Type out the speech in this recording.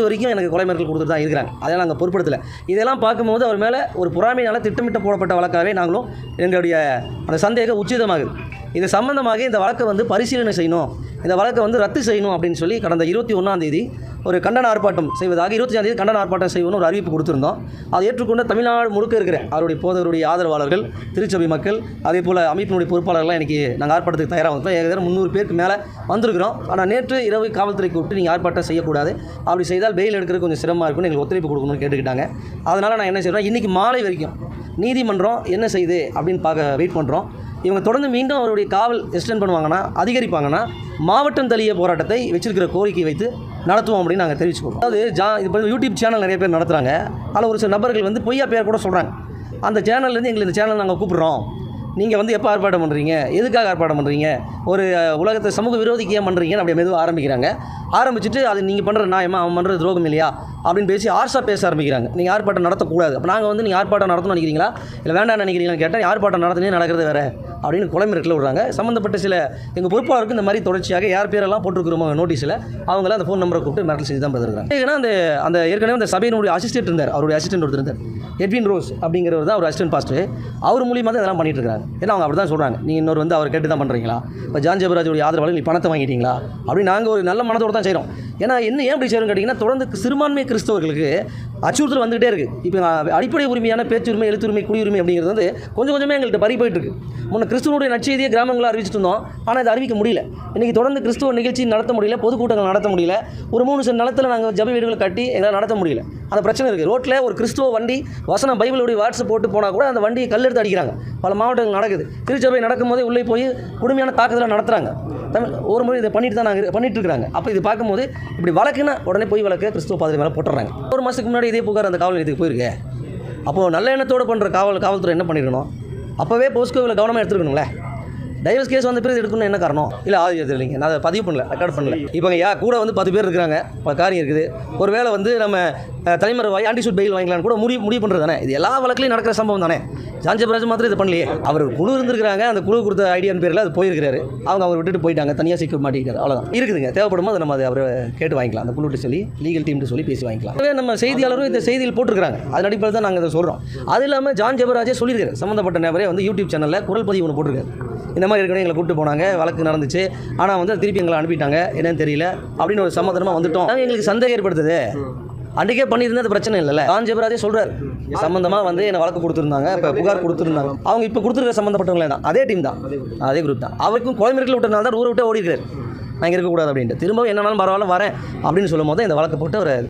வரைக்கும் எனக்கு கொலை மிரட்டல் கொடுத்துட்டு தான் இருக்கிறாங்க. அதெல்லாம் நாங்கள் பொருட்படுத்தலை. இதெல்லாம் பார்க்கும்போது அவர் மேலே ஒரு பொறாமையினால் திட்டமிட்டு போடப்பட்ட வழக்காகவே நாங்களும் எங்களுடைய அந்த சந்தேகம் உச்சிதமாகுது. இது சம்பந்தமாக இந்த வழக்கை வந்து பரிசீலனை செய்யணும், இந்த வழக்கை வந்து ரத்து செய்யணும் அப்படின்னு சொல்லி கடந்த 21ஆம் ஒரு கண்டன ஆர்ப்பாட்டம் செய்வதாக 25ஆம் கண்டன ஆர்ப்பாட்டம் செய்வோன்னு ஒரு அறிவிப்பு கொடுத்துருந்தோம். அதை ஏற்றுக்கொண்ட தமிழ்நாடு முழுக்க இருக்கிற அவருடைய போதவருடைய ஆதரவாளர்கள், திருச்சபை மக்கள், அதே போல் அமைப்பினுடைய பொறுப்பாளர்கள்லாம் இன்றைக்கி நாங்கள் ஆர்ப்பாட்டத்துக்கு தயாராக வந்தோம். ஏற்கனவே 300 பேருக்கு மேலே வந்திருக்கிறோம். ஆனால் நேற்று இரவு காவல்துறை கூப்பிட்டு நீங்கள் ஆர்ப்பாட்டம் செய்யக்கூடாது, அப்படி செய்தால் பெயில் எடுக்கிறது கொஞ்சம் சிரமமாக இருக்குன்னு எங்களுக்கு ஒத்துழைப்பு கொடுக்கணும்னு கேட்டுக்கிட்டாங்க. அதனால் நான் என்ன செய்கிறேன், இன்றைக்கி மாலை வரைக்கும் நீதிமன்றம் என்ன செய்யுது அப்படின்னு வெயிட் பண்ணுறோம். இவங்க தொடர்ந்து மீண்டும் அவருடைய காவல் எக்ஸ்டெண்ட் பண்ணுவாங்கன்னா, அதிகரிப்பாங்கன்னா, மாவட்டம் தழிய போராட்டத்தை வச்சிருக்கிற கோரிக்கை வைத்து நடத்துவோம் அப்படின்னு நாங்கள் தெரிவிச்சுக்கோம். அதாவது இப்போ யூடியூப் சேனல் நிறைய பேர் நடத்துகிறாங்க. அதில் ஒரு சில நபர்கள் வந்து பொய்யா பேர் கூட சொல்கிறாங்க. அந்த சேனல்லேருந்து எங்களை இந்த சேனல் நாங்கள் கூப்பிட்றோம், நீங்கள் வந்து எப்போ ஆர்ப்பாட்டம் பண்ணுறீங்க, எதுக்காக ஆர்ப்பாட்டம் பண்ணுறீங்க, ஒரு உலகத்தை சமூக விரோதிக்கு ஏன் பண்ணுறீங்கன்னு அப்படியே மெதுவாக ஆரம்பிக்கிறாங்க. ஆரம்பிச்சுட்டு அது நீங்கள் பண்ணுற நியாயமா, அவன் பண்ணுறது துரோகம் இல்லையா அப்படின்னு பேசி ஆர்ஸாக பேச ஆரம்பிக்கிறாங்க. நீங்கள் ஆர்ப்பாட்டம் நடத்தக்கூடாது. அப்போ நாங்கள் வந்து நீங்கள் ஆர்ப்பாட்டம் நடத்தணும்னு நினைக்கிறீங்களா, இல்லை வேண்டாம் நினைக்கிறீங்களான்னு கேட்டால் ஆர்ப்பாட்டம் நடத்தினே நடக்கிறது வேறு அப்படின்னு கொலை மிரட்டல் விடுறாங்க. சம்மந்தப்பட்ட சில எங்கள் பொறுப்பாளருக்கு இந்த மாதிரி தொடர்ச்சியாக யார் பேரெல்லாம் போட்டிருக்கிறோமோ நோட்டீஸில் அவங்கள அந்த ஃபோன் நம்பரை கூப்பிட்டு மிரட்டல் செய்து தான் பார்த்துருக்காங்க. ஏன்னா அந்த ஏற்கனவே அந்த சபையினுடைய அசிஸ்டன்ட் இருந்தார், அவருடைய அசிஸ்டன்ட் ஒருத்தர் இருந்தார், எட்வின் ரோஸ் அப்படிங்கிறவர் தான் அவர் அசிஸ்டன்ட் பாஸ்டர். அவர் மூலியமாக தான் இதெல்லாம் பண்ணிட்டு இருக்காங்க. ஏன்னா அவங்க அப்படி தான் சொல்கிறாங்க, நீங்கள் இன்னொரு வந்து அவர் கேட்டு தான் பண்ணுறீங்களா, இப்போ ஜான் ஜெபராஜுடைய ஆதரவாளர் நீ பணத்தை வாங்கிட்டீங்களா அப்படின்னு நாங்கள் ஒரு நல்ல மனதோடு தான் செய்கிறோம். ஏன்னா ஏன் அப்படி செய்யணும்னு கேட்டிங்கன்னா, தொடர்ந்து சிறுபான்மை கிறிஸ்தவர்களுக்கு அச்சுறுத்தல் வந்துகிட்டே இருக்குது. இப்போ அடிப்படை உரிமையான பேச்சுரிமை, எழுத்துரிமை, குடியுரிமை அப்படிங்கிறது வந்து கொஞ்சம் கொஞ்சமே எங்கள்கிட்ட பறி போயிட்டு இருக்கு. முன்ன கிறிஸ்துவனுடைய நற்செய்தியை கிராமங்களில் அறிவிச்சிட்டு இருந்தோம், ஆனால் இதை அறிவிக்க முடியல. இன்றைக்கி தொடர்ந்து கிறிஸ்துவ நிகழ்ச்சி நடத்த முடியல, பொதுக்கூட்டங்கள் நடத்த முடியல. ஒரு 3 சென்ட் நிலத்தில் நாங்கள் ஜப வீடுகளை கட்டி எங்களால் நடத்த முடியல. அந்த பிரச்சனை இருக்குது. ரோட்டில் ஒரு கிறிஸ்துவ வண்டி வசனம் பைபிளுடைய வாட்ஸ்அப் போட்டு போனால் கூட அந்த வண்டியை கல்லெடுத்து அடிக்கிறாங்க. பல மாவட்டங்கள் நடக்குது. திருச்சபை நடக்கும் போதே உள்ளே போய் கொடுமையான தாக்குதலாக நடத்துகிறாங்க. ஒரு முறை இதை பண்ணிட்டு தான் நாங்கள் பண்ணிட்டு இருக்கிறாங்க. அப்போ இது பார்க்கும்போது இப்படி வழக்குன்னா உடனே போய் வழக்கு கிறிஸ்துவ பாதிரி மேலே போட்டுறாங்க. ஒரு மாதத்துக்கு முன்னாடி இதே புகார் அந்த காவல் நிலையத்துக்கு போயிருக்கு. அப்போது நல்ல எண்ணத்தோடு பண்ணுற காவல்துறை என்ன பண்ணிருக்கணும், அப்போவே போஸ்கோவில் கவனமாக எடுத்துருக்கணுங்களே. டைவர்ஸ் கேஸ் வந்து பிறகு எடுக்கணும்னு என்ன காரணம்? இல்லை ஆதியத்தில் இல்லைங்க, நான் அதை பதிவு பண்ணல, ரெக்கார்ட் பண்ணல. இப்போ கூட வந்து 10 பேர் இருக்கிறாங்க, காரியம் இருக்குது. ஒரு வேளை வந்து நம்ம தலைமுறை ஆன்டிசூட் பெயில் வாங்கலான்னு கூட முடிவு பண்ணுறது தானே. இது எல்லா வழக்கிலையும் நடக்கிற சம்பவம் தானே. ஜான் ஜெபராஜ் மாத்திரம் இது பண்ணலையே. அவர் குழு இருந்திருக்கிறாங்க, அந்த குழு கொடுத்த ஐடியான்னு பேரில் அது போயிருக்கிறாரு. அவர் விட்டுட்டு போயிட்டாங்க, தனியாக சிக்க மாட்டேங்கிறார். அவ்வளோதான் இருக்குதுங்க. தேவைப்படும் போது நம்ம அதை அவரை கேட்டு வாங்கிக்கலாம். அந்த குழுட்டு சொல்லி லீகல் டீம்ட்டு சொல்லி பேசி வாங்கிக்கலாம். நம்ம செய்தியாளரும் இந்த செய்தியில் போட்டிருக்காங்க, அது அடிப்படையில் தான் நாங்கள் அதை சொல்கிறோம். அது இல்லாமல் ஜான் ஜெபராஜே சொல்லியிருக்காரு, சம்மந்தப்பட்ட நபரே வந்து யூடியூப் சேனலில் குரல் பதிவு ஒன்று போட்டிருக்காரு. இந்த மாதிரி ஏற்கனவே எங்களை கூப்பிட்டு போனாங்க, வழக்கு நடந்துச்சு, ஆனால் வந்து திருப்பி எங்களை அனுப்பிட்டாங்க, என்னன்னு தெரியல அப்படின்னு ஒரு சமாதானமாக வந்துட்டோம். எங்களுக்கு சந்தேகம் ஏற்படுத்துது. அன்றைக்கே பண்ணியிருந்தா அது பிரச்சனை இல்லைல்ல. ஜான் ஜெபராஜே சொல்கிறார், சம்மந்தமாக வந்து என்னை வழக்கு கொடுத்துருந்தாங்க, இப்போ புகார் கொடுத்துருந்தாங்க. அவங்க இப்போ கொடுத்துருக்க சம்மந்தப்பட்டவங்களே தான், அதே டீம் தான், அதே குரூப் தான். அவருக்கும் கொலை மிரட்டல் விட்டனால தான் ஊரை விட்டு ஓடிக்கிறார். நான் இங்கே இருக்கக்கூடாது அப்படின்ட்டு. திரும்ப என்னன்னாலும் பரவாயில்ல வரேன் அப்படின்னு சொல்லும் போது இந்த வழக்கு போட்டு அவர்